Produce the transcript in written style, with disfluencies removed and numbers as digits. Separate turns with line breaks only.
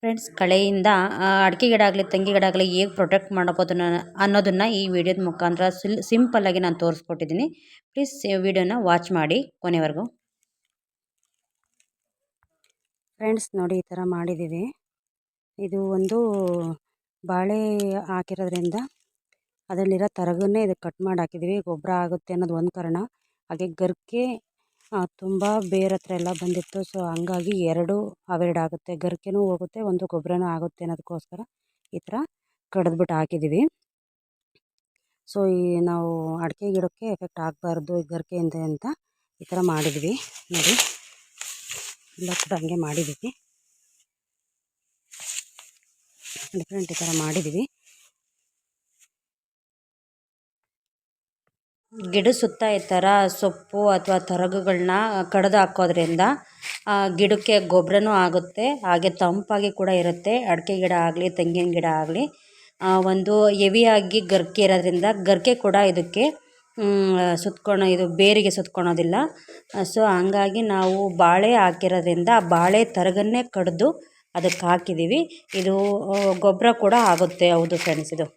Friends, ಕಳೆಯಿಂದ ಅಡಿಕೆ ಗಿಡ ಆಗಲಿ ತೆಂಗಿ ಗಿಡ ಆಗಲಿ ಹೇಗೆ ಪ್ರೊಟೆಕ್ಟ್ ಮಾಡ್ಬೋದು ಅನ್ನೋದನ್ನು ಈ ವಿಡಿಯೋದ ಮುಖಾಂತರ ಸಿಂಪಲ್ಲಾಗಿ ನಾನು ತೋರಿಸ್ಕೊಟ್ಟಿದ್ದೀನಿ. ಪ್ಲೀಸ್ ವಿಡಿಯೋನ ವಾಚ್ ಮಾಡಿ ಕೊನೆವರೆಗೂ. ಫ್ರೆಂಡ್ಸ್ ನೋಡಿ, ಈ ಥರ ಮಾಡಿದ್ದೀವಿ. ಇದು ಒಂದು ಬಾಳೆ ಹಾಕಿರೋದ್ರಿಂದ ಅದರಲ್ಲಿರೋ ತರಗನ್ನೇ ಇದಕ್ಕೆ ಕಟ್ ಮಾಡಿ ಹಾಕಿದ್ದೀವಿ. ಗೊಬ್ಬರ ಆಗುತ್ತೆ ಅನ್ನೋದು ಒಂದು ಕಾರಣ. ಹಾಗೆ ಗರಿಕೆ ತುಂಬ ಬೇರೆ ಹತ್ರ ಎಲ್ಲ ಬಂದಿತ್ತು. ಸೊ ಹಂಗಾಗಿ ಅವೆರಡು ಆಗುತ್ತೆ, ಗರಿಕೆನೂ ಹೋಗುತ್ತೆ, ಒಂದು ಗೊಬ್ಬರನೂ ಆಗುತ್ತೆ ಅನ್ನೋದಕ್ಕೋಸ್ಕರ ಈ ಥರ ಕಡಿದ್ಬಿಟ್ಟು ಹಾಕಿದ್ದೀವಿ. ಸೊ ನಾವು ಅಡಿಕೆ ಗಿಡಕ್ಕೆ ಎಫೆಕ್ಟ್ ಆಗಬಾರ್ದು ಗರಿಕೆಯಿಂದ ಅಂತ ಈ ಥರ ಮಾಡಿದ್ವಿ. ನೋಡಿ, ಎಲ್ಲ ಕೂಡ ಹಂಗೆ ಮಾಡಿದ್ದೀವಿ. ಡಿಫ್ರೆಂಟ್ ಈ ಥರ ಮಾಡಿದ್ದೀವಿ. ಗಿಡ ಸುತ್ತ ಈ ಥರ ಸೊಪ್ಪು ಅಥವಾ ತರಗುಗಳನ್ನ ಕಡ್ದು ಹಾಕೋದ್ರಿಂದ ಗಿಡಕ್ಕೆ ಗೊಬ್ಬರನೂ ಆಗುತ್ತೆ, ಹಾಗೆ ತಂಪಾಗಿ ಕೂಡ ಇರುತ್ತೆ. ಅಡಿಕೆ ಗಿಡ ಆಗಲಿ ತೆಂಗಿನ ಗಿಡ ಆಗಲಿ ಒಂದು ಹೆವಿಯಾಗಿ ಗರಿಕೆ ಇರೋದ್ರಿಂದ ಗರಿಕೆ ಕೂಡ ಇದಕ್ಕೆ ಇದು ಬೇರಿಗೆ ಸುತ್ಕೊಳೋದಿಲ್ಲ. ಸೊ ಹಂಗಾಗಿ ನಾವು ಬಾಳೆ ಹಾಕಿರೋದ್ರಿಂದ ಬಾಳೆ ತರಗನ್ನೇ ಕಡಿದು ಅದಕ್ಕೆ ಹಾಕಿದ್ದೀವಿ. ಇದು ಗೊಬ್ಬರ ಕೂಡ ಆಗುತ್ತೆ. ಹೌದು ಫ್ರೆಂಡ್ಸ್, ಇದು